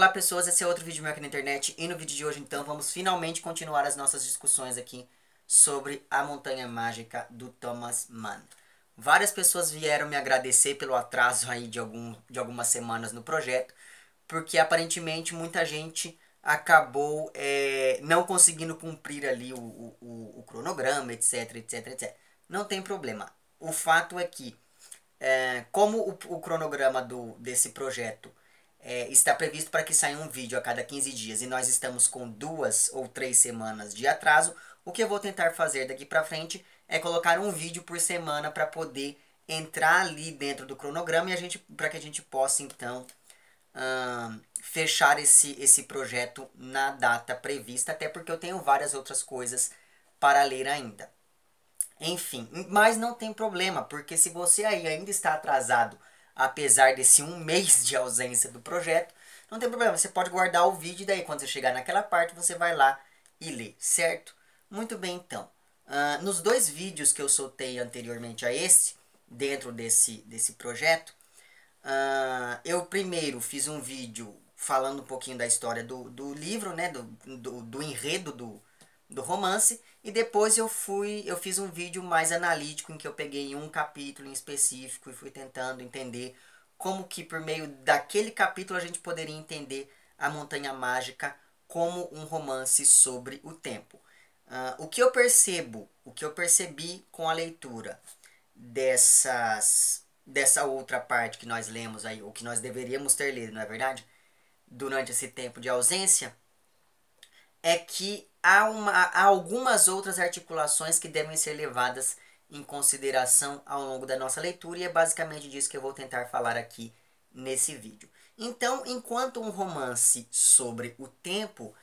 Olá pessoas, esse é outro vídeo meu aqui na internet e no vídeo de hoje então vamos finalmente continuar as nossas discussões aqui sobre a Montanha Mágica do Thomas Mann. Várias pessoas vieram me agradecer pelo atraso aí de algumas semanas no projeto, porque aparentemente muita gente acabou não conseguindo cumprir ali o cronograma, etc, etc, etc. Não tem problema. O fato é que, como o cronograma desse projeto está previsto para que saia um vídeo a cada 15 dias e nós estamos com 2 ou 3 semanas de atraso, o que eu vou tentar fazer daqui para frente é colocar um vídeo por semana para poder entrar ali dentro do cronograma e para que a gente possa então fechar esse projeto na data prevista, até porque eu tenho várias outras coisas para ler ainda. Enfim, mas não tem problema, porque se você aí ainda está atrasado, apesar desse um mês de ausência do projeto, não tem problema, você pode guardar o vídeo e daí quando você chegar naquela parte você vai lá e lê, certo? Muito bem então, nos 2 vídeos que eu soltei anteriormente a esse, dentro desse projeto, eu primeiro fiz um vídeo falando um pouquinho da história do livro, né, do enredo do romance, e depois eu fiz um vídeo mais analítico em que eu peguei um capítulo em específico e fui tentando entender como que por meio daquele capítulo a gente poderia entender a Montanha Mágica como um romance sobre o tempo. O que eu percebi com a leitura dessa outra parte que nós lemos aí, ou que nós deveríamos ter lido, não é verdade? Durante esse tempo de ausência, é que há algumas outras articulações que devem ser levadas em consideração ao longo da nossa leitura, e é basicamente disso que eu vou tentar falar aqui nesse vídeo. Então, enquanto um romance sobre o tempo,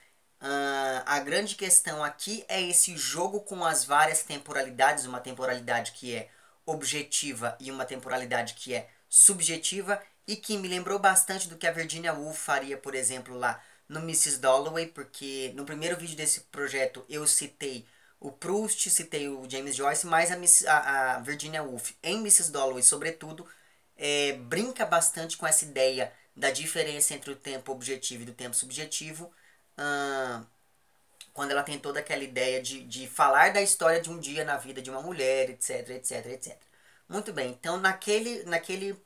a grande questão aqui é esse jogo com as várias temporalidades, uma temporalidade que é objetiva e uma temporalidade que é subjetiva, e que me lembrou bastante do que a Virginia Woolf faria, por exemplo, lá no Mrs. Dalloway, porque no primeiro vídeo desse projeto eu citei o Proust, citei o James Joyce, mas a Virginia Woolf, em Mrs. Dalloway, sobretudo, brinca bastante com essa ideia da diferença entre o tempo objetivo e do tempo subjetivo, quando ela tem toda aquela ideia de falar da história de um dia na vida de uma mulher, etc, etc, etc. Muito bem, então naquele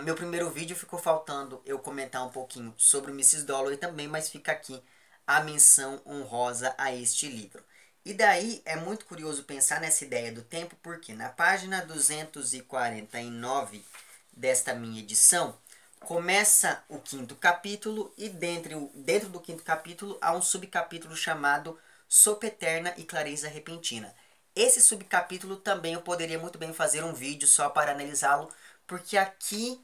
meu primeiro vídeo ficou faltando eu comentar um pouquinho sobre o Mrs. Dalloway também, mas fica aqui a menção honrosa a este livro. E daí é muito curioso pensar nessa ideia do tempo, porque na página 249 desta minha edição, começa o 5º capítulo e dentro do 5º capítulo há um subcapítulo chamado Sopa Eterna e Clareza Repentina. Esse subcapítulo também eu poderia muito bem fazer um vídeo só para analisá-lo, porque aqui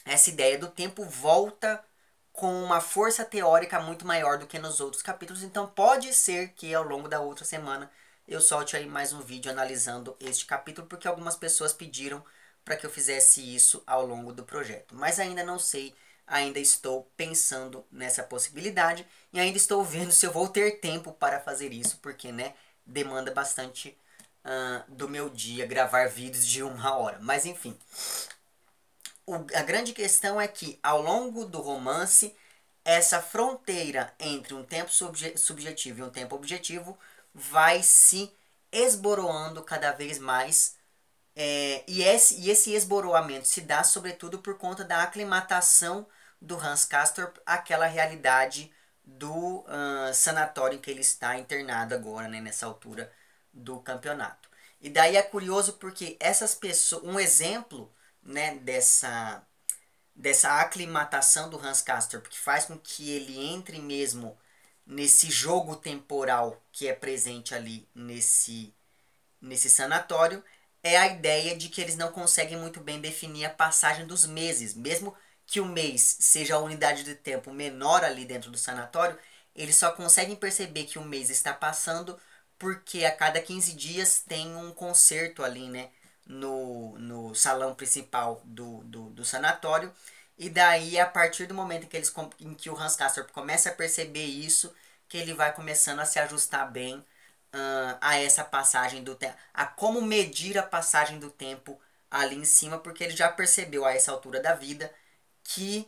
essa ideia do tempo volta com uma força teórica muito maior do que nos outros capítulos, então pode ser que ao longo da outra semana eu solte aí mais um vídeo analisando este capítulo, porque algumas pessoas pediram para que eu fizesse isso ao longo do projeto. Mas ainda não sei, ainda estou pensando nessa possibilidade e ainda estou vendo se eu vou ter tempo para fazer isso, porque né, demanda bastante do meu dia gravar vídeos de 1 hora. Mas enfim, a grande questão é que ao longo do romance, essa fronteira entre um tempo subjetivo e um tempo objetivo vai se esboroando cada vez mais. E esse esboroamento se dá sobretudo por conta da aclimatação do Hans Castorp àquela realidade do sanatório em que ele está internado agora, né, nessa altura do campeonato. E daí é curioso porque essas pessoas, um exemplo, né, dessa aclimatação do Hans Castorp, que faz com que ele entre mesmo nesse jogo temporal que é presente ali nesse sanatório, é a ideia de que eles não conseguem muito bem definir a passagem dos meses. Mesmo que o mês seja a unidade de tempo menor ali dentro do sanatório, eles só conseguem perceber que o mês está passando porque a cada 15 dias tem um concerto ali, né, no salão principal do sanatório. E daí, a partir do momento em que o Hans Castorp começa a perceber isso, que ele vai começando a se ajustar bem a essa passagem do tempo, a como medir a passagem do tempo ali em cima, porque ele já percebeu a essa altura da vida que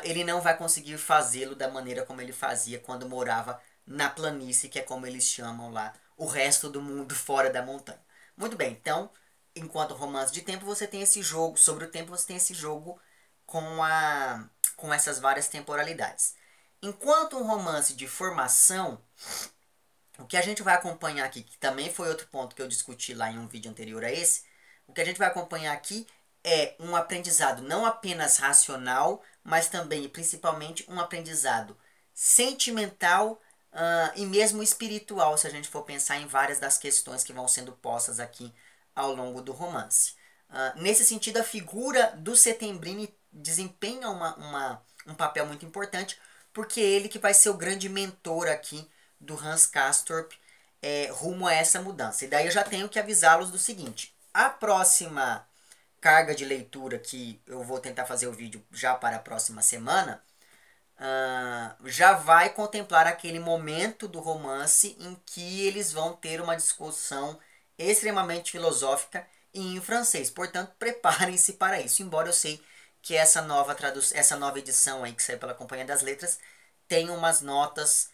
ele não vai conseguir fazê-lo da maneira como ele fazia quando morava na planície, que é como eles chamam lá o resto do mundo fora da montanha. Muito bem, então, enquanto romance de tempo, você tem esse jogo, sobre o tempo você tem esse jogo com essas várias temporalidades. Enquanto um romance de formação, o que a gente vai acompanhar aqui, que também foi outro ponto que eu discuti lá em um vídeo anterior a esse, o que a gente vai acompanhar aqui é um aprendizado não apenas racional, mas também e principalmente um aprendizado sentimental e mesmo espiritual, se a gente for pensar em várias das questões que vão sendo postas aqui ao longo do romance. Nesse sentido, a figura do Settembrini desempenha um papel muito importante, porque é ele que vai ser o grande mentor aqui do Hans Castorp rumo a essa mudança. E daí eu já tenho que avisá-los do seguinte: a próxima carga de leitura que eu vou tentar fazer o vídeo já para a próxima semana, já vai contemplar aquele momento do romance em que eles vão ter uma discussão extremamente filosófica e em francês. Portanto, preparem-se para isso. Embora eu sei que essa nova edição aí que saiu pela Companhia das Letras tem umas notas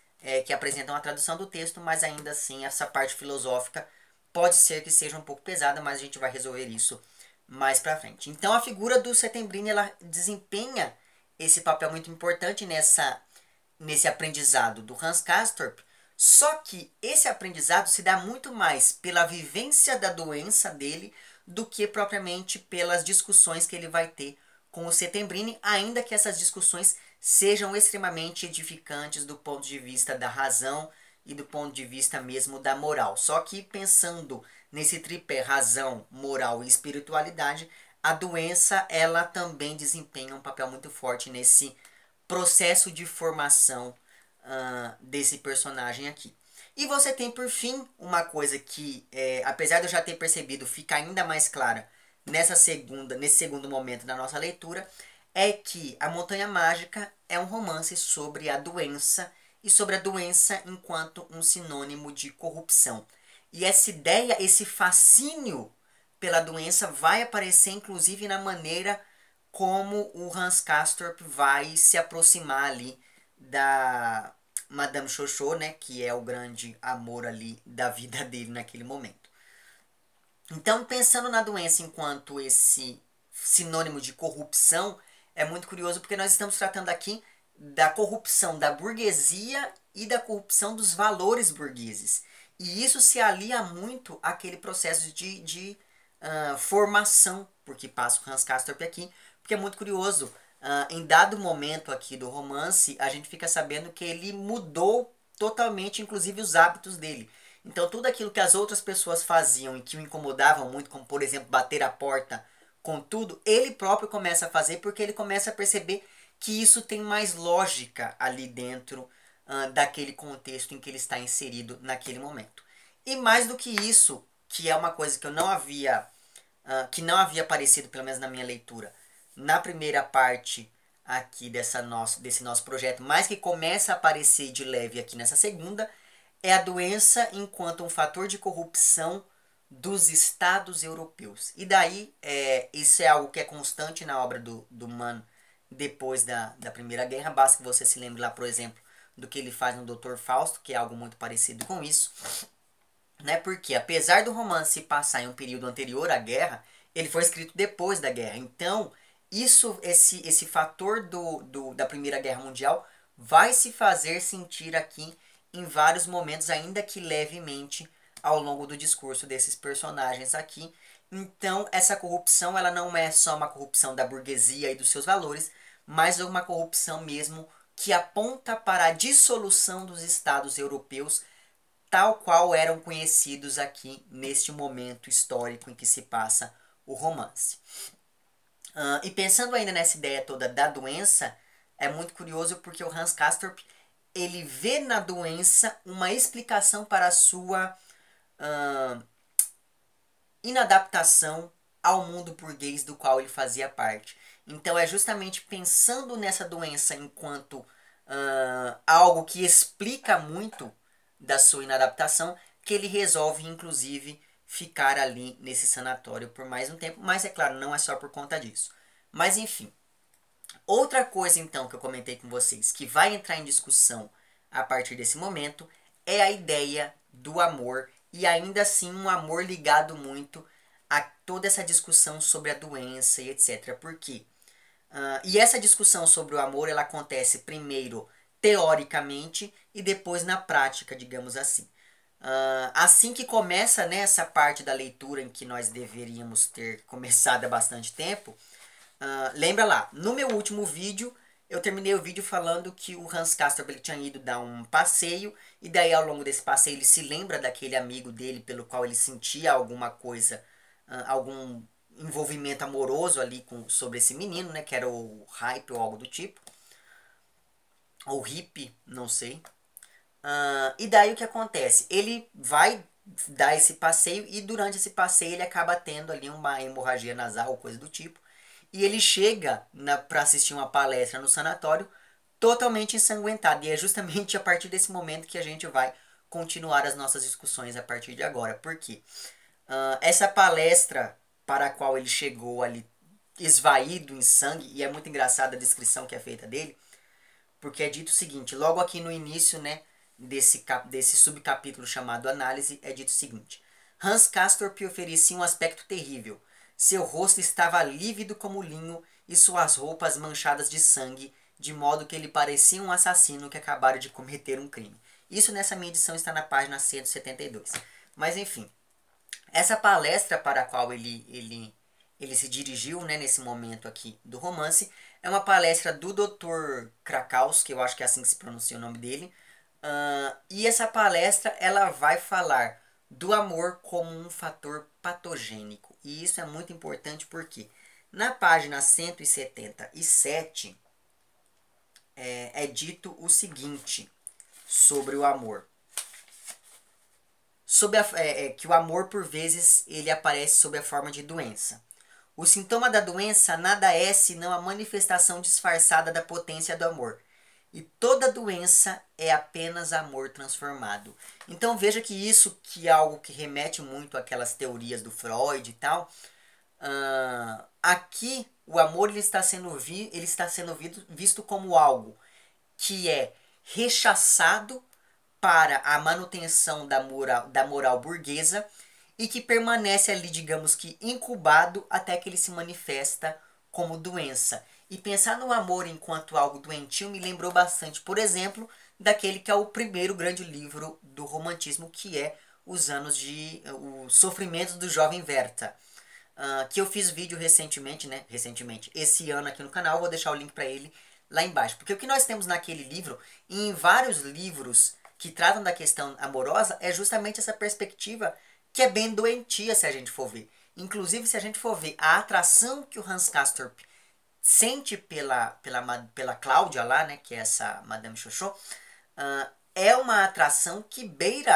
que apresentam a tradução do texto, mas ainda assim essa parte filosófica pode ser que seja um pouco pesada, mas a gente vai resolver isso mais pra frente. Então a figura do Settembrini, ela desempenha esse papel muito importante nesse aprendizado do Hans Castorp, só que esse aprendizado se dá muito mais pela vivência da doença dele do que propriamente pelas discussões que ele vai ter com o Settembrini, ainda que essas discussões sejam extremamente edificantes do ponto de vista da razão e do ponto de vista mesmo da moral. Só que pensando nesse tripé razão, moral e espiritualidade, a doença ela também desempenha um papel muito forte nesse processo de formação desse personagem aqui. E você tem por fim uma coisa que, apesar de eu já ter percebido, fica ainda mais clara nesse segundo momento da nossa leitura, é que A Montanha Mágica é um romance sobre a doença e sobre a doença enquanto um sinônimo de corrupção. E essa ideia, esse fascínio pela doença vai aparecer inclusive na maneira como o Hans Castorp vai se aproximar ali da Madame Xoxô, né, que é o grande amor ali da vida dele naquele momento. Então, pensando na doença enquanto esse sinônimo de corrupção, é muito curioso porque nós estamos tratando aqui da corrupção da burguesia e da corrupção dos valores burgueses. E isso se alia muito àquele processo de formação, porque passa o Hans Castorp aqui, porque é muito curioso. Em dado momento aqui do romance, a gente fica sabendo que ele mudou totalmente, inclusive os hábitos dele. Então tudo aquilo que as outras pessoas faziam e que o incomodavam muito, como por exemplo bater a porta com tudo, ele próprio começa a fazer porque ele começa a perceber que isso tem mais lógica ali dentro daquele contexto em que ele está inserido naquele momento. E mais do que isso, que é uma coisa que eu não havia que não havia aparecido, pelo menos na minha leitura, na primeira parte aqui desse nosso projeto, mas que começa a aparecer de leve aqui nessa segunda, é a doença enquanto um fator de corrupção dos estados europeus. E daí, isso é algo que é constante na obra do Mann depois da Primeira Guerra. Basta que você se lembre lá, por exemplo, do que ele faz no Dr. Fausto, que é algo muito parecido com isso. Né? Porque apesar do romance se passar em um período anterior à guerra, ele foi escrito depois da guerra. Então, esse fator da Primeira Guerra Mundial vai se fazer sentir aqui em vários momentos, ainda que levemente, ao longo do discurso desses personagens aqui. Então, essa corrupção ela não é só uma corrupção da burguesia e dos seus valores, mas uma corrupção mesmo que aponta para a dissolução dos estados europeus, tal qual eram conhecidos aqui neste momento histórico em que se passa o romance. E pensando ainda nessa ideia toda da doença, é muito curioso porque o Hans Castorp ele vê na doença uma explicação para a sua inadaptação ao mundo burguês do qual ele fazia parte. Então é justamente pensando nessa doença enquanto algo que explica muito da sua inadaptação que ele resolve inclusive ficar ali nesse sanatório por mais um tempo, mas é claro, não é só por conta disso. Mas enfim, Outra coisa, então, que eu comentei com vocês, que vai entrar em discussão a partir desse momento, é a ideia do amor, e ainda assim um amor ligado muito a toda essa discussão sobre a doença e etc. Por quê? E essa discussão sobre o amor, ela acontece primeiro teoricamente e depois na prática, digamos assim. Assim que começa, né, essa parte da leitura em que nós deveríamos ter começado há bastante tempo, lembra lá, no meu último vídeo, eu terminei o vídeo falando que o Hans Castorp ele tinha ido dar um passeio, e daí ao longo desse passeio ele se lembra daquele amigo dele pelo qual ele sentia alguma coisa, algum envolvimento amoroso ali sobre esse menino, né, que era o Hype ou algo do tipo, ou Hip, não sei. E daí o que acontece? Ele vai dar esse passeio e durante esse passeio ele acaba tendo ali uma hemorragia nasal ou coisa do tipo. E ele chega para assistir uma palestra no sanatório totalmente ensanguentado. E é justamente a partir desse momento que a gente vai continuar as nossas discussões a partir de agora. Por quê? Essa palestra para a qual ele chegou ali esvaído em sangue, e é muito engraçada a descrição que é feita dele, porque é dito o seguinte, logo aqui no início, né, desse subcapítulo chamado Análise, é dito o seguinte: Hans Castorp oferecia um aspecto terrível. Seu rosto estava lívido como linho e suas roupas manchadas de sangue, de modo que ele parecia um assassino que acabara de cometer um crime. Isso nessa minha edição está na página 172. Mas enfim, essa palestra para a qual ele se dirigiu, né, nesse momento aqui do romance, é uma palestra do Dr. Krakaus, que eu acho que é assim que se pronuncia o nome dele. E essa palestra ela vai falar do amor como um fator patogênico. E isso é muito importante porque na página 177 é dito o seguinte sobre o amor. Que o amor, por vezes, ele aparece sob a forma de doença. O sintoma da doença nada é senão a manifestação disfarçada da potência do amor. E toda doença é apenas amor transformado. Então veja que isso que é algo que remete muito àquelas teorias do Freud e tal. Aqui o amor ele está sendo visto como algo que é rechaçado para a manutenção da moral burguesa e que permanece ali, digamos que, incubado até que ele se manifesta como doença. E pensar no amor enquanto algo doentio me lembrou bastante, por exemplo, daquele que é o primeiro grande livro do romantismo, que é Os Sofrimentos do Jovem Werther. Que eu fiz vídeo recentemente, né? Recentemente, esse ano aqui no canal, vou deixar o link para ele lá embaixo. Porque o que nós temos naquele livro, e em vários livros que tratam da questão amorosa, é justamente essa perspectiva que é bem doentia se a gente for ver. Inclusive, se a gente for ver a atração que o Hans Castorp sente pela Cláudia lá, né, que é essa Madame Xoxô, é uma atração que beira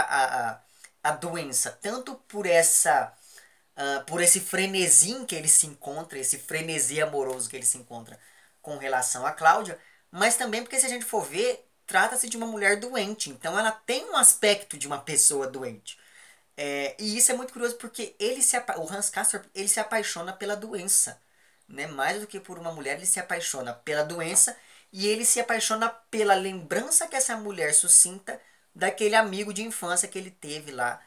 a doença, tanto por por esse frenesi em que ele se encontra, esse frenesi amoroso que ele se encontra com relação a Cláudia, mas também porque, se a gente for ver, trata-se de uma mulher doente, então ela tem um aspecto de uma pessoa doente. E isso é muito curioso porque o Hans Castorp ele se apaixona pela doença, né? Mais do que por uma mulher, ele se apaixona pela doença e ele se apaixona pela lembrança que essa mulher suscita daquele amigo de infância que ele teve lá,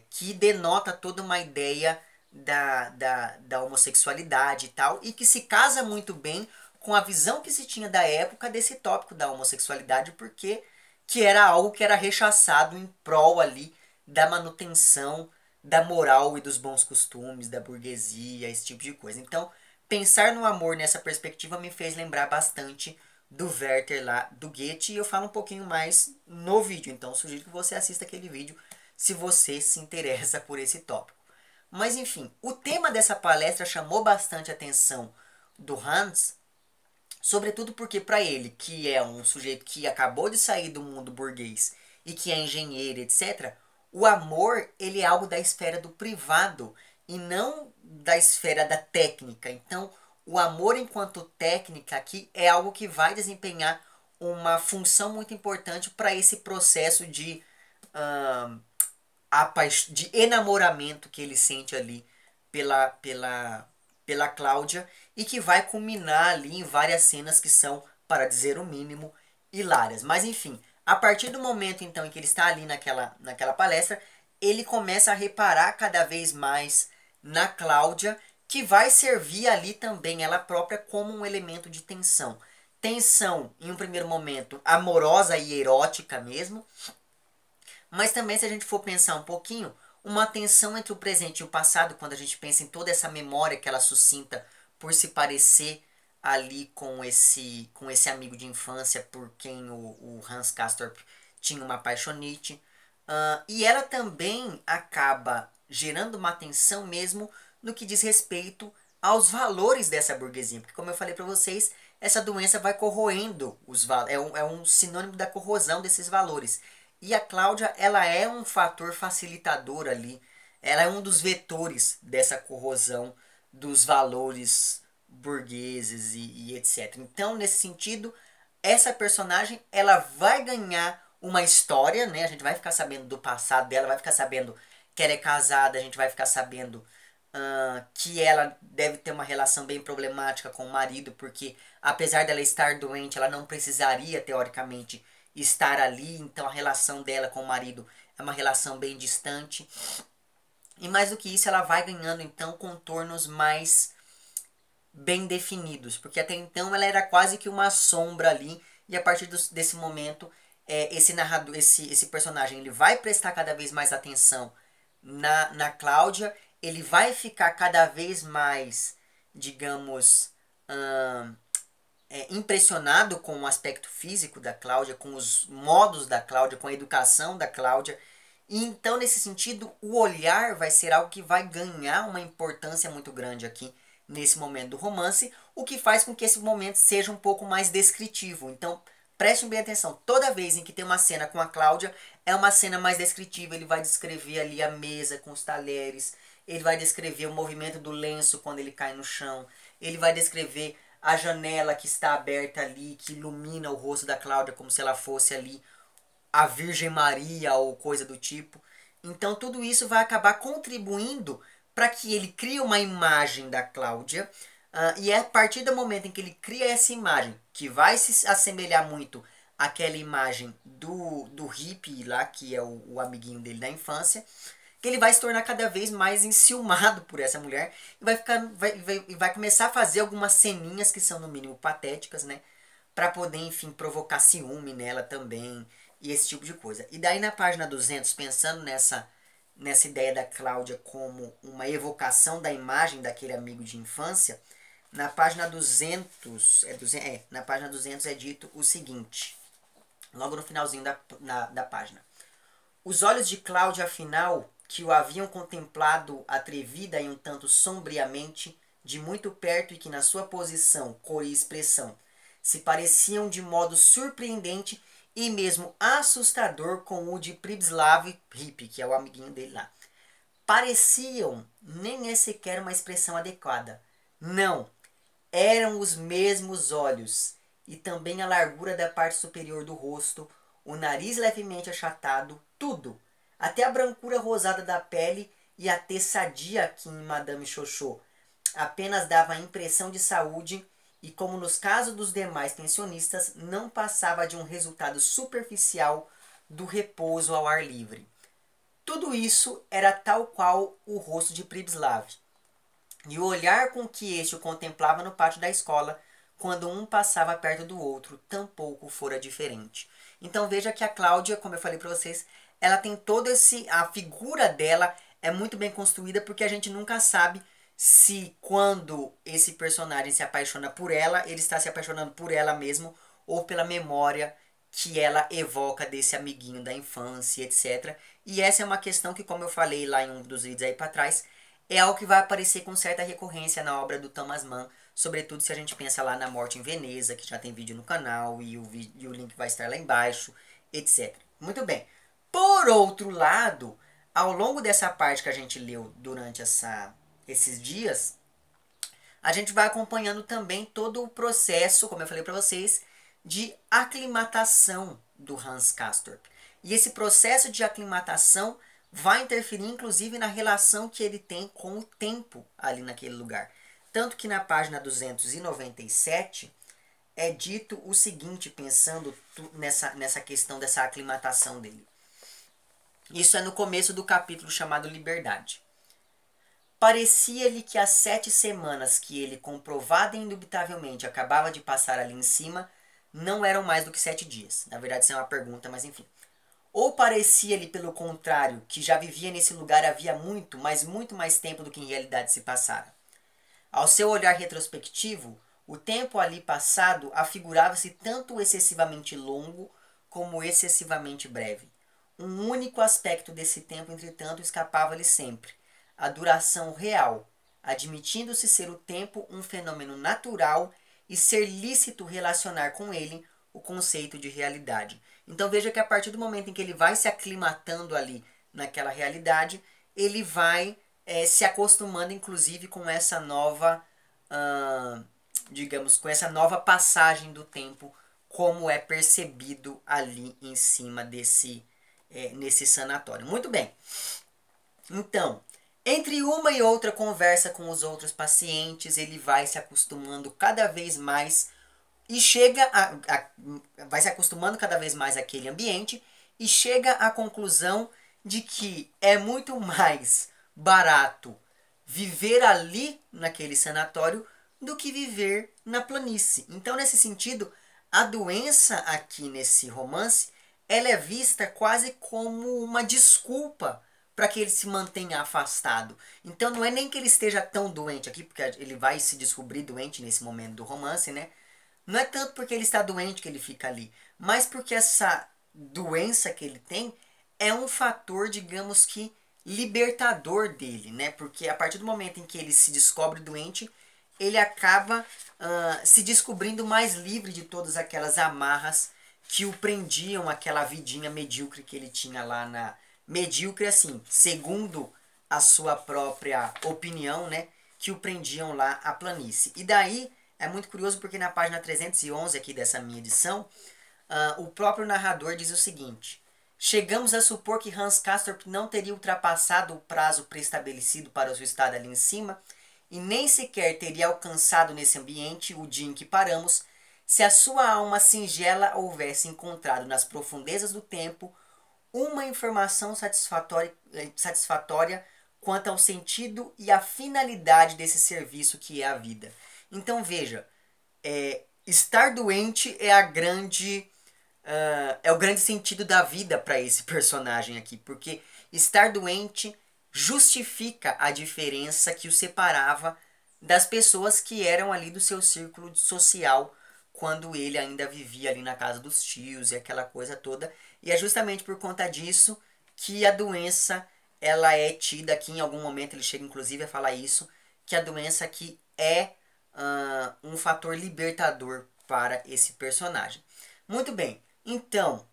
que denota toda uma ideia da homossexualidade e tal, e que se casa muito bem com a visão que se tinha da época desse tópico da homossexualidade, porque que era algo que era rechaçado em prol ali da manutenção da moral e dos bons costumes, da burguesia, esse tipo de coisa. Então, pensar no amor nessa perspectiva me fez lembrar bastante do Werther lá, do Goethe, e eu falo um pouquinho mais no vídeo, então sugiro que você assista aquele vídeo se você se interessa por esse tópico. Mas enfim, o tema dessa palestra chamou bastante a atenção do Hans, sobretudo porque para ele, que é um sujeito que acabou de sair do mundo burguês e que é engenheiro, etc., o amor ele é algo da esfera do privado e não da esfera da técnica. Então, o amor enquanto técnica aqui é algo que vai desempenhar uma função muito importante para esse processo de enamoramento que ele sente ali pela pela Cláudia e que vai culminar ali em várias cenas que são, para dizer o mínimo, hilárias. Mas enfim, a partir do momento então em que ele está ali naquela palestra, ele começa a reparar cada vez mais na Cláudia, que vai servir ali também ela própria como um elemento de tensão. Tensão, em um primeiro momento, amorosa e erótica mesmo, mas também, se a gente for pensar um pouquinho, uma tensão entre o presente e o passado, quando a gente pensa em toda essa memória que ela suscita por se parecer ali com esse amigo de infância por quem o Hans Castorp tinha uma paixonite. E ela também acaba gerando uma tensão mesmo no que diz respeito aos valores dessa burguesia. Porque, como eu falei para vocês, essa doença vai corroendo os valores. É um sinônimo da corrosão desses valores. E a Cláudia, ela é um fator facilitador ali. Ela é um dos vetores dessa corrosão dos valores burgueses e etc. Então, nesse sentido, essa personagem, ela vai ganhar uma história, né? A gente vai ficar sabendo do passado dela, vai ficar sabendo que ela é casada, a gente vai ficar sabendo que ela deve ter uma relação bem problemática com o marido, porque apesar dela estar doente, ela não precisaria, teoricamente, estar ali, então a relação dela com o marido é uma relação bem distante. E mais do que isso, ela vai ganhando então contornos mais bem definidos, porque até então ela era quase que uma sombra ali, e a partir desse momento, esse narrador, esse personagem, ele vai prestar cada vez mais atenção na Cláudia, ele vai ficar cada vez mais, digamos, impressionado com o aspecto físico da Cláudia, com os modos da Cláudia, com a educação da Cláudia. E então, nesse sentido, o olhar vai ser algo que vai ganhar uma importância muito grande aqui nesse momento do romance, o que faz com que esse momento seja um pouco mais descritivo. Então, prestem bem atenção, toda vez em que tem uma cena com a Cláudia, é uma cena mais descritiva, ele vai descrever ali a mesa com os talheres, ele vai descrever o movimento do lenço quando ele cai no chão, ele vai descrever a janela que está aberta ali, que ilumina o rosto da Cláudia como se ela fosse ali a Virgem Maria ou coisa do tipo. Então tudo isso vai acabar contribuindo para que ele crie uma imagem da Cláudia. E é a partir do momento em que ele cria essa imagem, que vai se assemelhar muito àquela imagem do hippie lá, que é o amiguinho dele da infância, que ele vai se tornar cada vez mais enciumado por essa mulher e vai começar a fazer algumas ceninhas que são no mínimo patéticas, né? Para poder, enfim, provocar ciúme nela também e esse tipo de coisa. E daí na página 200, pensando nessa ideia da Cláudia como uma evocação da imagem daquele amigo de infância, na página 200, na página 200 é dito o seguinte, logo no finalzinho da página. Os olhos de Cláudia, afinal, que o haviam contemplado atrevida e um tanto sombriamente, de muito perto e que na sua posição, cor e expressão, se pareciam de modo surpreendente e mesmo assustador com o de Pribislav Hippie, que é o amiguinho dele lá. Pareciam, nem é sequer uma expressão adequada. Não, eram os mesmos olhos, e também a largura da parte superior do rosto, o nariz levemente achatado, tudo, até a brancura rosada da pele e a tez sadia aqui em Madame Xoxô, apenas dava a impressão de saúde e, como nos casos dos demais pensionistas, não passava de um resultado superficial do repouso ao ar livre. Tudo isso era tal qual o rosto de Pribislav, e o olhar com que este o contemplava no pátio da escola, quando um passava perto do outro, tampouco fora diferente. Então veja que a Cláudia, como eu falei para vocês, ela tem todo a figura dela é muito bem construída, porque a gente nunca sabe se quando esse personagem se apaixona por ela, ele está se apaixonando por ela mesmo ou pela memória que ela evoca desse amiguinho da infância, etc. E essa é uma questão que, como eu falei lá em um dos vídeos aí para trás, é algo que vai aparecer com certa recorrência na obra do Thomas Mann, sobretudo se a gente pensa lá na Morte em Veneza, que já tem vídeo no canal e o link vai estar lá embaixo, etc. Muito bem. Por outro lado, ao longo dessa parte que a gente leu durante esses dias, a gente vai acompanhando também todo o processo, como eu falei para vocês, de aclimatação do Hans Castorp. E esse processo de aclimatação vai interferir inclusive na relação que ele tem com o tempo ali naquele lugar. Tanto que na página 297 é dito o seguinte, pensando nessa questão dessa aclimatação dele. Isso é no começo do capítulo chamado Liberdade. Parecia-lhe que as 7 semanas que ele, comprovada e indubitavelmente, acabava de passar ali em cima, não eram mais do que 7 dias. Na verdade, isso é uma pergunta, mas enfim. Ou parecia-lhe, pelo contrário, que já vivia nesse lugar havia muito, mas muito mais tempo do que em realidade se passara. Ao seu olhar retrospectivo, o tempo ali passado afigurava-se tanto excessivamente longo como excessivamente breve. Um único aspecto desse tempo, entretanto, escapava-lhe sempre: a duração real, admitindo-se ser o tempo um fenômeno natural e ser lícito relacionar com ele o conceito de realidade. Então veja que a partir do momento em que ele vai se aclimatando ali naquela realidade, ele vai se acostumando inclusive com essa nova, digamos, com essa nova passagem do tempo, como é percebido ali em cima nesse sanatório. Muito bem. Então, entre uma e outra conversa com os outros pacientes, ele vai se acostumando cada vez mais e vai se acostumando cada vez mais àquele ambiente e chega à conclusão de que é muito mais barato viver ali naquele sanatório do que viver na planície. Então, nesse sentido, a doença aqui nesse romance, ela é vista quase como uma desculpa para que ele se mantenha afastado. Então não é nem que ele esteja tão doente aqui, porque ele vai se descobrir doente nesse momento do romance, né? Não é tanto porque ele está doente que ele fica ali, mas porque essa doença que ele tem é um fator, digamos que, libertador dele, né? Porque a partir do momento em que ele se descobre doente, ele acaba se descobrindo mais livre de todas aquelas amarras que o prendiam àquela vidinha medíocre que ele tinha lá na... Medíocre assim, segundo a sua própria opinião, né? Que o prendiam lá à planície. E daí é muito curioso porque na página 311 aqui dessa minha edição, o próprio narrador diz o seguinte: chegamos a supor que Hans Castorp não teria ultrapassado o prazo preestabelecido para o seu estado ali em cima e nem sequer teria alcançado nesse ambiente o dia em que paramos, se a sua alma singela houvesse encontrado nas profundezas do tempo uma informação satisfatória quanto ao sentido e à finalidade desse serviço que é a vida. Então veja, estar doente é é o grande sentido da vida para esse personagem aqui, porque estar doente justifica a diferença que o separava das pessoas que eram ali do seu círculo social quando ele ainda vivia ali na casa dos tios e aquela coisa toda. E é justamente por conta disso que a doença ela é tida aqui, em algum momento ele chega inclusive a falar isso, que a doença aqui é um fator libertador para esse personagem. Muito bem, então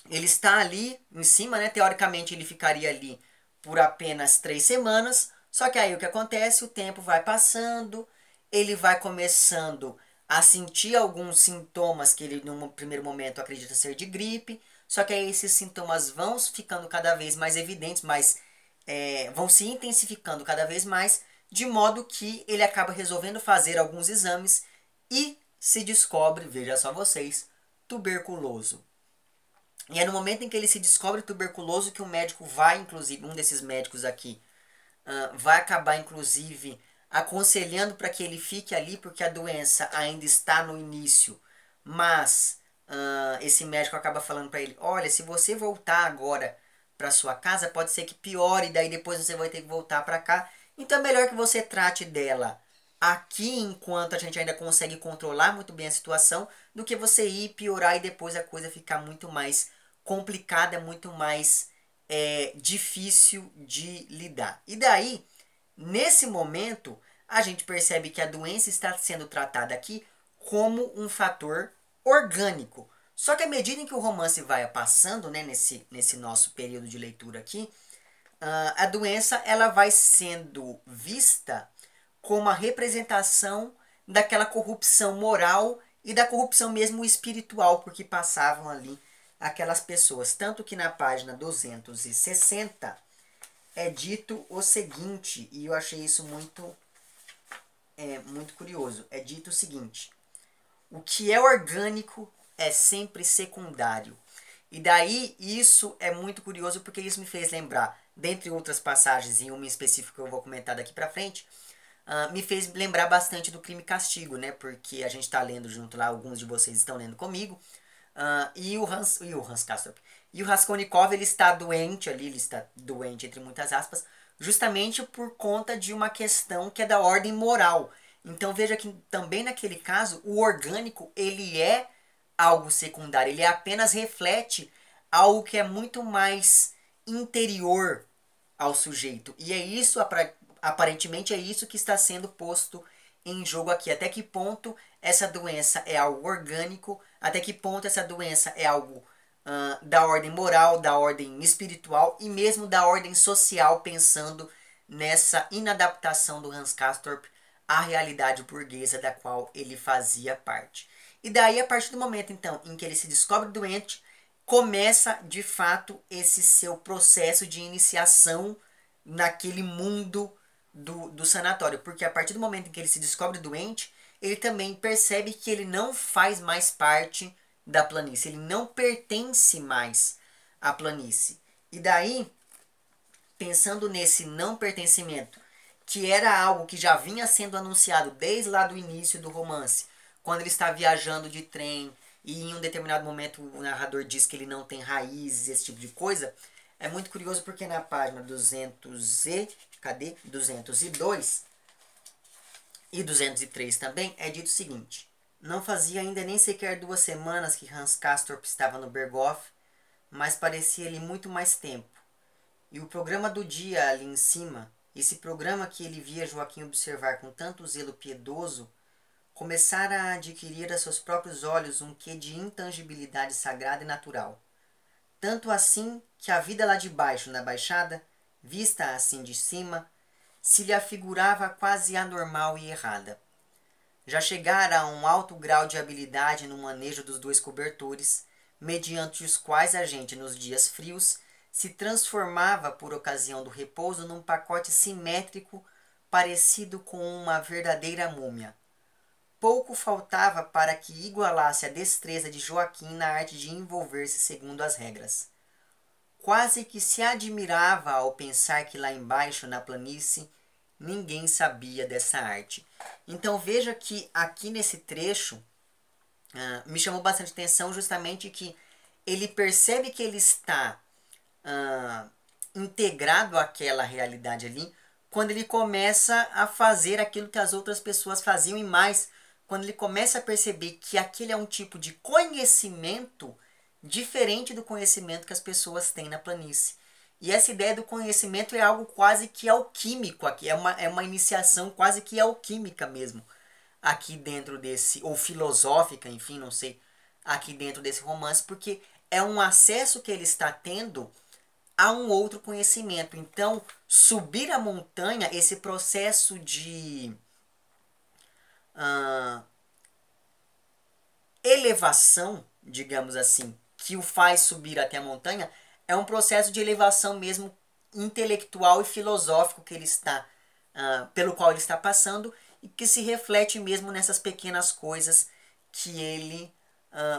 ele está ali em cima, né? Teoricamente ele ficaria ali por apenas 3 semanas, só que aí o que acontece? O tempo vai passando, ele vai começando a sentir alguns sintomas que ele num primeiro momento acredita ser de gripe, só que aí esses sintomas vão ficando cada vez mais evidentes, vão se intensificando cada vez mais, de modo que ele acaba resolvendo fazer alguns exames e se descobre, veja só vocês, tuberculoso. E é no momento em que ele se descobre tuberculoso que o médico vai, inclusive, um desses médicos aqui, vai acabar, inclusive, aconselhando para que ele fique ali, porque a doença ainda está no início. Mas esse médico acaba falando para ele: olha, se você voltar agora para sua casa, pode ser que piore, daí depois você vai ter que voltar para cá. Então é melhor que você trate dela aqui, enquanto a gente ainda consegue controlar muito bem a situação, do que você ir piorar e depois a coisa ficar muito mais complicada, muito mais difícil de lidar. E daí, nesse momento, a gente percebe que a doença está sendo tratada aqui como um fator orgânico. Só que à medida em que o romance vai passando, né, nesse nosso período de leitura aqui, a doença ela vai sendo vista como a representação daquela corrupção moral e da corrupção mesmo espiritual, porque passavam ali aquelas pessoas. Tanto que na página 260 é dito o seguinte, e eu achei isso muito é muito curioso. É dito o seguinte: o que é orgânico é sempre secundário. E daí isso é muito curioso porque isso me fez lembrar, dentre outras passagens, e uma em específico que eu vou comentar daqui pra frente, me fez lembrar bastante do Crime e Castigo, né? Porque a gente tá lendo junto lá, alguns de vocês estão lendo comigo. E o Hans Castorp. E o Raskolnikov, ele está doente ali, ele está doente entre muitas aspas, justamente por conta de uma questão que é da ordem moral. Então veja que também naquele caso, o orgânico, ele é algo secundário, ele apenas reflete algo que é muito mais interior ao sujeito. E é isso, aparentemente é isso que está sendo posto em jogo aqui. Até que ponto essa doença é algo orgânico, até que ponto essa doença é algo da ordem moral, da ordem espiritual e mesmo da ordem social, pensando nessa inadaptação do Hans Castorp à realidade burguesa da qual ele fazia parte. E daí, a partir do momento então em que ele se descobre doente, começa de fato esse seu processo de iniciação naquele mundo do sanatório. Porque a partir do momento em que ele se descobre doente, ele também percebe que ele não faz mais parte da planície, ele não pertence mais à planície. E daí, pensando nesse não pertencimento, que era algo que já vinha sendo anunciado desde lá do início do romance, quando ele está viajando de trem e em um determinado momento o narrador diz que ele não tem raízes, esse tipo de coisa, é muito curioso porque na página 202 e 203 também é dito o seguinte: não fazia ainda nem sequer 2 semanas que Hans Castorp estava no Berghof, mas parecia-lhe muito mais tempo. E o programa do dia ali em cima, esse programa que ele via Joaquim observar com tanto zelo piedoso, começara a adquirir a seus próprios olhos um quê de intangibilidade sagrada e natural. Tanto assim que a vida lá de baixo, na baixada, vista assim de cima, se lhe afigurava quase anormal e errada. Já chegara a um alto grau de habilidade no manejo dos 2 cobertores, mediante os quais a gente, nos dias frios, se transformava por ocasião do repouso num pacote simétrico parecido com uma verdadeira múmia. Pouco faltava para que igualasse a destreza de Joaquim na arte de envolver-se segundo as regras. Quase que se admirava ao pensar que lá embaixo, na planície, ninguém sabia dessa arte. Então veja que aqui nesse trecho me chamou bastante atenção justamente que ele percebe que ele está integrado àquela realidade ali quando ele começa a fazer aquilo que as outras pessoas faziam e mais, quando ele começa a perceber que aquele é um tipo de conhecimento diferente do conhecimento que as pessoas têm na planície. E essa ideia do conhecimento é algo quase que alquímico aqui, é uma iniciação quase que alquímica mesmo, aqui dentro desse, ou filosófica, enfim, não sei, aqui dentro desse romance, porque é um acesso que ele está tendo a um outro conhecimento. Então, subir a montanha, esse processo de elevação, digamos assim, que o faz subir até a montanha, é um processo de elevação mesmo intelectual e filosófico que ele está, pelo qual ele está passando e que se reflete mesmo nessas pequenas coisas que ele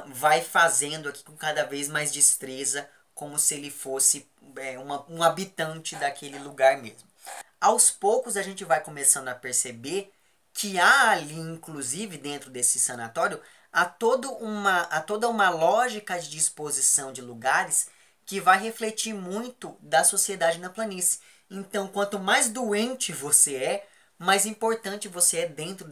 vai fazendo aqui com cada vez mais destreza, como se ele fosse um habitante daquele lugar mesmo. Aos poucos a gente vai começando a perceber que há ali, inclusive dentro desse sanatório, há toda uma lógica de disposição de lugares que vai refletir muito da sociedade na planície. Então, quanto mais doente você é, mais importante você é dentro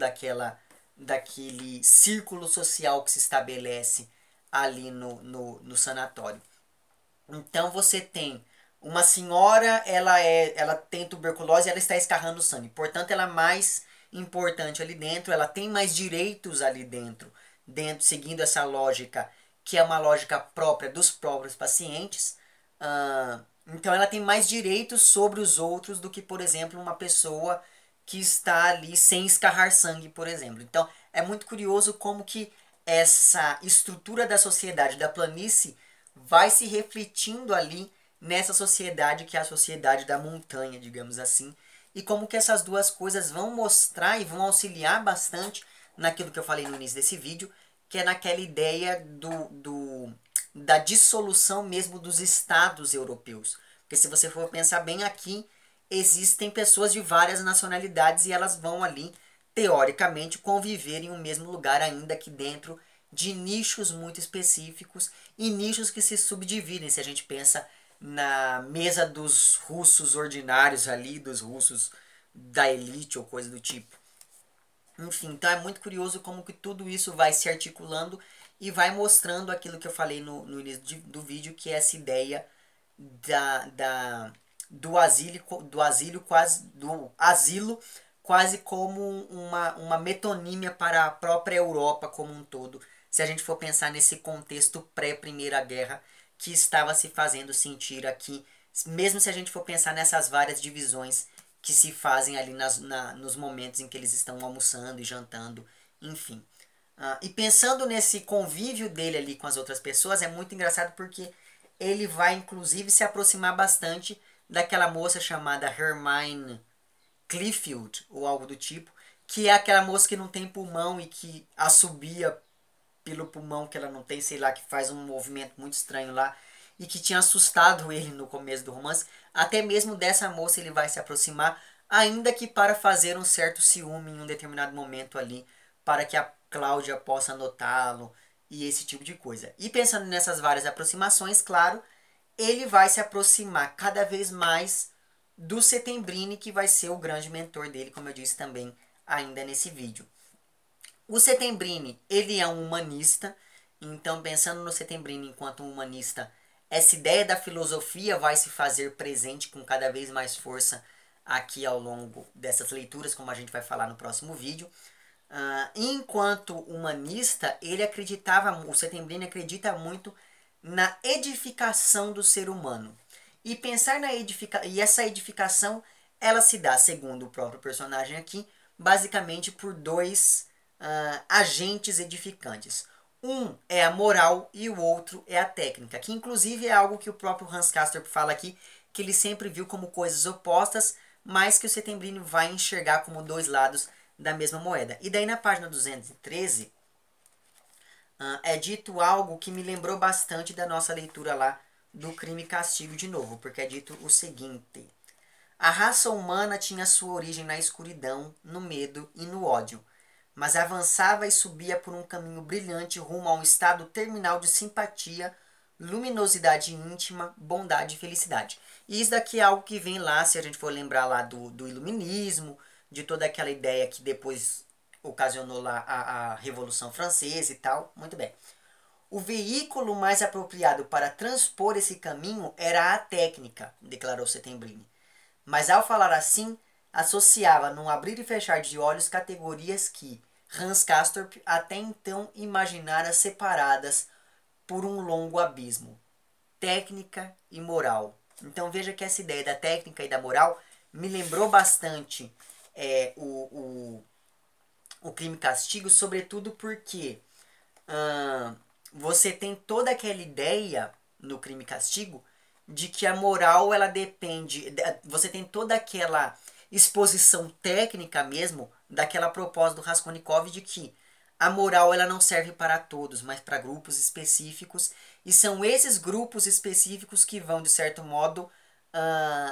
daquele círculo social que se estabelece ali no sanatório. Então você tem uma senhora, ela tem tuberculose e ela está escarrando sangue. Portanto, ela é mais importante ali dentro, ela tem mais direitos ali dentro, seguindo essa lógica, que é uma lógica própria dos próprios pacientes. Então ela tem mais direitos sobre os outros do que, por exemplo, uma pessoa que está ali sem escarrar sangue, por exemplo. Então é muito curioso como que essa estrutura da sociedade da planície vai se refletindo ali nessa sociedade que é a sociedade da montanha, digamos assim. e como que essas duas coisas vão mostrar e vão auxiliar bastante naquilo que eu falei no início desse vídeo, que é naquela ideia da dissolução mesmo dos estados europeus. Porque se você for pensar bem aqui, existem pessoas de várias nacionalidades e elas vão ali, teoricamente, conviver em um mesmo lugar, ainda que dentro de nichos muito específicos e nichos que se subdividem. Se a gente pensa na mesa dos russos ordinários ali, dos russos da elite ou coisa do tipo. Enfim, então é muito curioso como que tudo isso vai se articulando e vai mostrando aquilo que eu falei no início do vídeo, que é essa ideia do asilo quase como uma metonímia para a própria Europa como um todo, se a gente for pensar nesse contexto pré-Primeira Guerra que estava se fazendo sentir aqui, mesmo se a gente for pensar nessas várias divisões que se fazem ali nos momentos em que eles estão almoçando e jantando, enfim. E pensando nesse convívio dele ali com as outras pessoas, é muito engraçado porque ele vai inclusive se aproximar bastante daquela moça chamada Hermione Clifford, ou algo do tipo, que é aquela moça que não tem pulmão e que assobia pelo pulmão que ela não tem, sei lá, que faz um movimento muito estranho lá, e que tinha assustado ele no começo do romance. Até mesmo dessa moça ele vai se aproximar, ainda que para fazer um certo ciúme em um determinado momento ali, para que a Cláudia possa notá-lo e esse tipo de coisa. E pensando nessas várias aproximações, claro, ele vai se aproximar cada vez mais do Settembrini, que vai ser o grande mentor dele, como eu disse também ainda nesse vídeo. O Settembrini, ele é um humanista, então pensando no Settembrini enquanto um humanista, essa ideia da filosofia vai se fazer presente com cada vez mais força aqui ao longo dessas leituras, como a gente vai falar no próximo vídeo. Enquanto humanista, o Settembrini acredita muito na edificação do ser humano. E pensar e essa edificação, ela se dá, segundo o próprio personagem aqui, basicamente por dois agentes edificantes. Um é a moral e o outro é a técnica, que inclusive é algo que o próprio Hans Castorp fala aqui, que ele sempre viu como coisas opostas, mas que o Settembrini vai enxergar como dois lados da mesma moeda. E daí na página 213 é dito algo que me lembrou bastante da nossa leitura lá do Crime e Castigo de novo, porque é dito o seguinte: a raça humana tinha sua origem na escuridão, no medo e no ódio, mas avançava e subia por um caminho brilhante rumo a um estado terminal de simpatia, luminosidade íntima, bondade e felicidade. E isso daqui é algo que vem lá, se a gente for lembrar lá do iluminismo, de toda aquela ideia que depois ocasionou lá a Revolução Francesa e tal. Muito bem. O veículo mais apropriado para transpor esse caminho era a técnica, declarou Settembrini. Mas ao falar assim, associava num abrir e fechar de olhos categorias que Hans Castorp até então imaginara separadas por um longo abismo: técnica e moral. Então veja que essa ideia da técnica e da moral me lembrou bastante o Crime e Castigo, sobretudo porque você tem toda aquela ideia no Crime e Castigo de que a moral ela depende, você tem toda aquela exposição técnica mesmo daquela proposta do Raskolnikov de que a moral ela não serve para todos, mas para grupos específicos, e são esses grupos específicos que vão, de certo modo,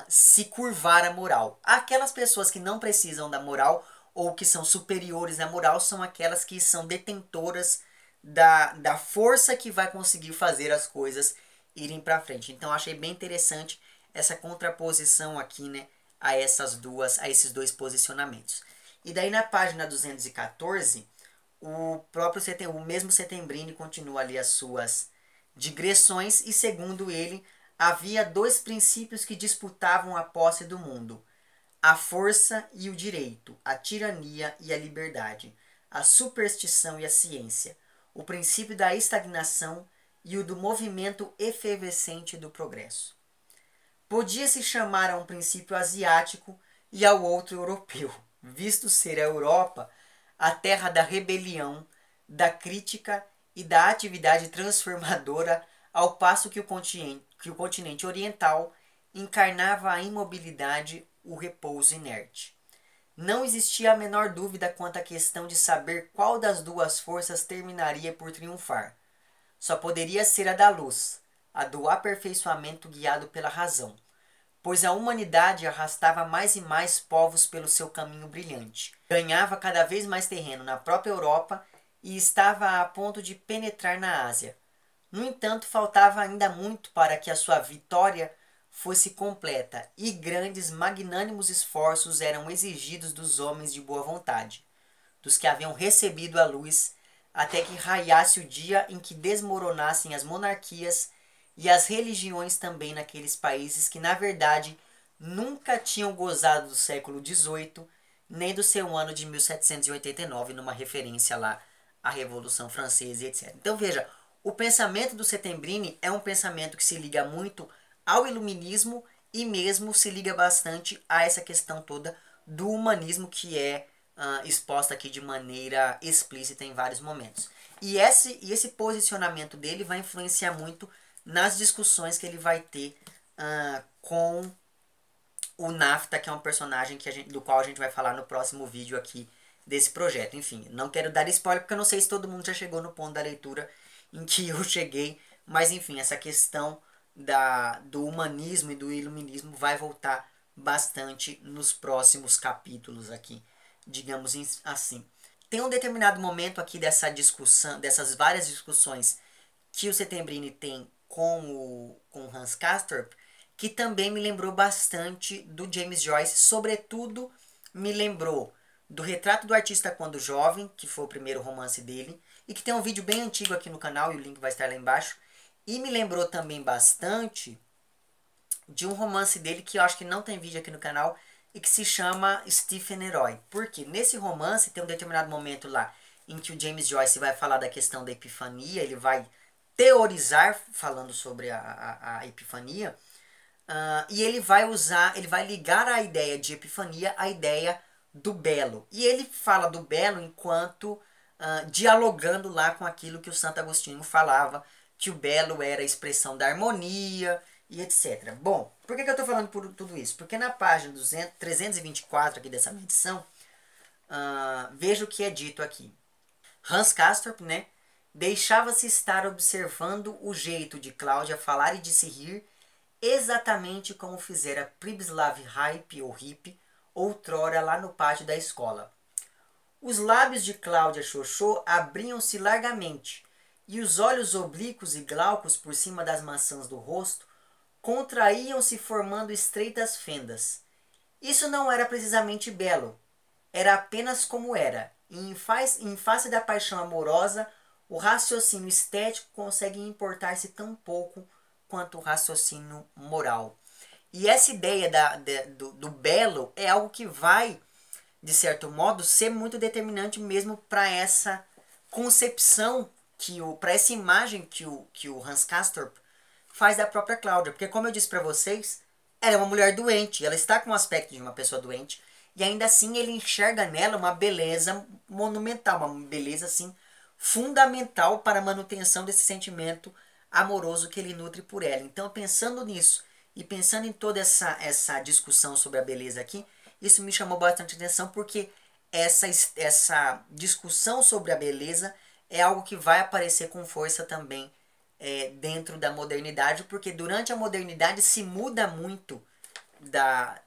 se curvar à moral. Aquelas pessoas que não precisam da moral ou que são superiores à moral são aquelas que são detentoras da força que vai conseguir fazer as coisas irem para frente. Então achei bem interessante essa contraposição aqui, né, a esses dois posicionamentos. E daí na página 214, o mesmo Settembrini continua ali as suas digressões e segundo ele, havia dois princípios que disputavam a posse do mundo: a força e o direito, a tirania e a liberdade, a superstição e a ciência, o princípio da estagnação e o do movimento efervescente do progresso. Podia-se chamar a um princípio asiático e ao outro europeu, visto ser a Europa a terra da rebelião, da crítica e da atividade transformadora, ao passo que o continente oriental encarnava a imobilidade, o repouso inerte. Não existia a menor dúvida quanto à questão de saber qual das duas forças terminaria por triunfar. Só poderia ser a da luz, a do aperfeiçoamento guiado pela razão, pois a humanidade arrastava mais e mais povos pelo seu caminho brilhante. Ganhava cada vez mais terreno na própria Europa e estava a ponto de penetrar na Ásia. No entanto, faltava ainda muito para que a sua vitória fosse completa, e grandes, magnânimos esforços eram exigidos dos homens de boa vontade, dos que haviam recebido a luz, até que raiasse o dia em que desmoronassem as monarquias e as religiões também naqueles países que, na verdade, nunca tinham gozado do século XVIII, nem do seu ano de 1789, numa referência lá à Revolução Francesa e etc. Então veja, o pensamento do Settembrini é um pensamento que se liga muito ao iluminismo e mesmo se liga bastante a essa questão toda do humanismo que é exposta aqui de maneira explícita em vários momentos. E esse posicionamento dele vai influenciar muito nas discussões que ele vai ter com o Nafta, que é um personagem do qual a gente vai falar no próximo vídeo aqui desse projeto. Enfim, não quero dar spoiler porque eu não sei se todo mundo já chegou no ponto da leitura em que eu cheguei, mas enfim, essa questão do humanismo e do iluminismo vai voltar bastante nos próximos capítulos aqui, digamos assim. Tem um determinado momento aqui dessa discussão, dessas várias discussões que o Settembrini tem com o Hans Castorp, que também me lembrou bastante do James Joyce, sobretudo me lembrou do Retrato do Artista Quando Jovem, que foi o primeiro romance dele, e que tem um vídeo bem antigo aqui no canal, e o link vai estar lá embaixo. E me lembrou também bastante de um romance dele que eu acho que não tem vídeo aqui no canal, e que se chama Stephen Herói. Porque nesse romance tem um determinado momento lá em que o James Joyce vai falar da questão da epifania, ele vai teorizar falando sobre a epifania, e ele vai ligar a ideia de epifania à ideia do belo. E ele fala do belo enquanto dialogando lá com aquilo que o Santo Agostinho falava, que o belo era a expressão da harmonia e etc. Bom, por que eu estou falando por tudo isso? Porque na página 324 aqui dessa medição, veja o que é dito aqui. Hans Castorp, né, deixava-se estar observando o jeito de Cláudia falar e de se rir, exatamente como fizera Pribislav Hype ou Hippe outrora lá no pátio da escola. Os lábios de Cláudia Xoxô abriam-se largamente, e os olhos oblíquos e glaucos por cima das maçãs do rosto contraíam-se formando estreitas fendas. Isso não era precisamente belo, era apenas como era, e em face da paixão amorosa, o raciocínio estético consegue importar-se tão pouco quanto o raciocínio moral. E essa ideia do belo é algo que vai, de certo modo, ser muito determinante mesmo para essa concepção, para essa imagem que o Hans Castorp faz da própria Cláudia. Porque, como eu disse para vocês, ela é uma mulher doente, ela está com o aspecto de uma pessoa doente, e ainda assim ele enxerga nela uma beleza monumental, uma beleza assim fundamental para a manutenção desse sentimento amoroso que ele nutre por ela. Então, pensando nisso e pensando em toda essa discussão sobre a beleza aqui, isso me chamou bastante atenção, porque essa discussão sobre a beleza é algo que vai aparecer com força também dentro da modernidade, porque durante a modernidade se muda muito da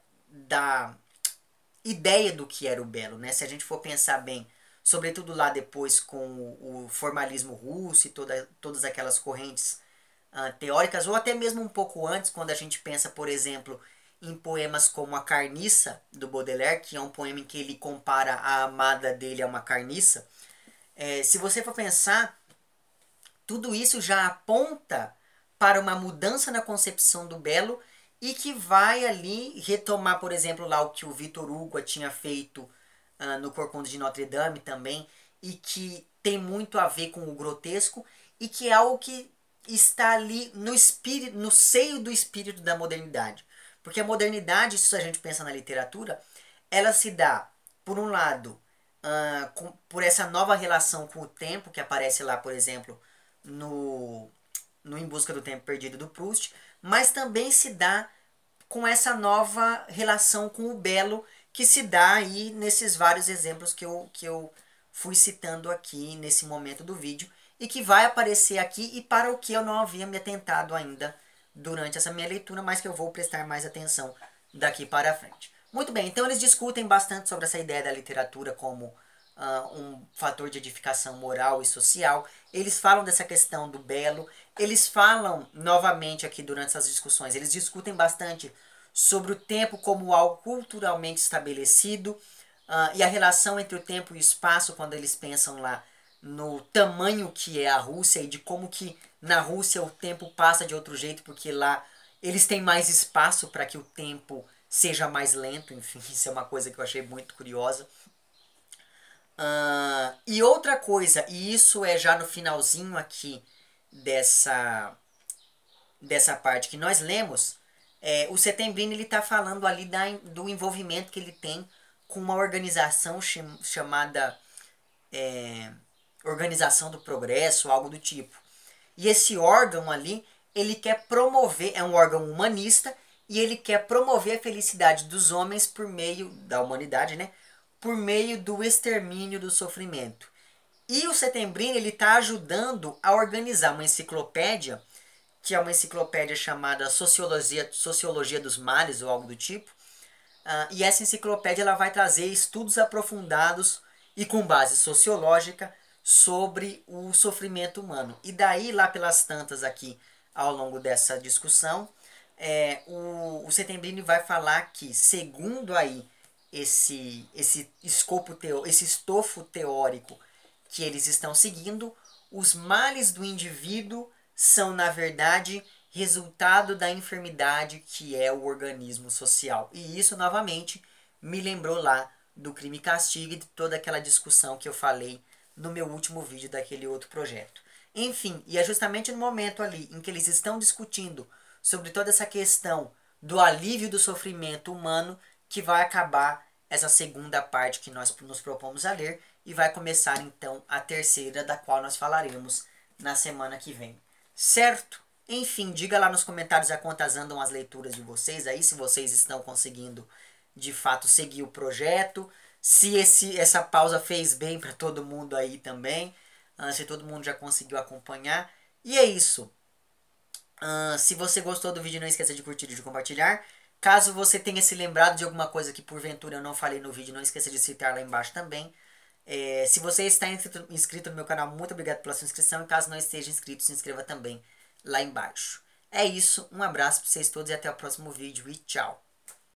ideia do que era o belo, né? Se a gente for pensar bem, sobretudo lá depois com o formalismo russo e todas aquelas correntes teóricas, ou até mesmo um pouco antes, quando a gente pensa, por exemplo, em poemas como A Carniça, do Baudelaire, que é um poema em que ele compara a amada dele a uma carniça. Se você for pensar, tudo isso já aponta para uma mudança na concepção do belo, e que vai ali retomar, por exemplo, lá o que o Victor Hugo tinha feito no Corcunda de Notre Dame também, e que tem muito a ver com o grotesco, e que é algo que está ali no seio do espírito da modernidade. Porque a modernidade, se a gente pensa na literatura, ela se dá, por um lado, por essa nova relação com o tempo, que aparece lá, por exemplo, no Em Busca do Tempo Perdido do Proust, mas também se dá com essa nova relação com o belo que se dá aí nesses vários exemplos que eu fui citando aqui nesse momento do vídeo e que vai aparecer aqui e para o que eu não havia me atentado ainda durante essa minha leitura, mas que eu vou prestar mais atenção daqui para frente. Muito bem, então eles discutem bastante sobre essa ideia da literatura como um fator de edificação moral e social. Eles falam dessa questão do belo. Eles falam novamente aqui durante essas discussões. Eles discutem bastante sobre o tempo como algo culturalmente estabelecido e a relação entre o tempo e o espaço quando eles pensam lá no tamanho que é a Rússia e de como que na Rússia o tempo passa de outro jeito porque lá eles têm mais espaço para que o tempo seja mais lento. Enfim, isso é uma coisa que eu achei muito curiosa. E outra coisa, e isso é já no finalzinho aqui dessa parte que nós lemos, o Settembrini ele está falando ali do envolvimento que ele tem com uma organização chamada Organização do Progresso, algo do tipo. E esse órgão ali, ele quer promover, é um órgão humanista, e ele quer promover a felicidade dos homens por meio da humanidade, né? Por meio do extermínio do sofrimento. E o Settembrini ele está ajudando a organizar uma enciclopédia, que é uma enciclopédia chamada Sociologia dos Males, ou algo do tipo. E essa enciclopédia ela vai trazer estudos aprofundados e com base sociológica sobre o sofrimento humano. E daí, lá pelas tantas aqui, ao longo dessa discussão, o Settembrini vai falar que, segundo aí esse estofo teórico que eles estão seguindo, os males do indivíduo são, na verdade, resultado da enfermidade que é o organismo social. E isso, novamente, me lembrou lá do Crime e Castigo e de toda aquela discussão que eu falei no meu último vídeo daquele outro projeto. Enfim, e é justamente no momento ali em que eles estão discutindo sobre toda essa questão do alívio do sofrimento humano que vai acabar essa segunda parte que nós nos propomos a ler e vai começar então a terceira, da qual nós falaremos na semana que vem. Certo? Enfim, diga lá nos comentários a quantas andam as leituras de vocês aí, se vocês estão conseguindo de fato seguir o projeto, se essa pausa fez bem para todo mundo aí também, se todo mundo já conseguiu acompanhar. E é isso. Se você gostou do vídeo, não esqueça de curtir e de compartilhar. Caso você tenha se lembrado de alguma coisa que porventura eu não falei no vídeo, não esqueça de citar lá embaixo também. Se você está inscrito no meu canal, muito obrigado pela sua inscrição. E caso não esteja inscrito, se inscreva também lá embaixo. É isso, um abraço para vocês todos e até o próximo vídeo e tchau!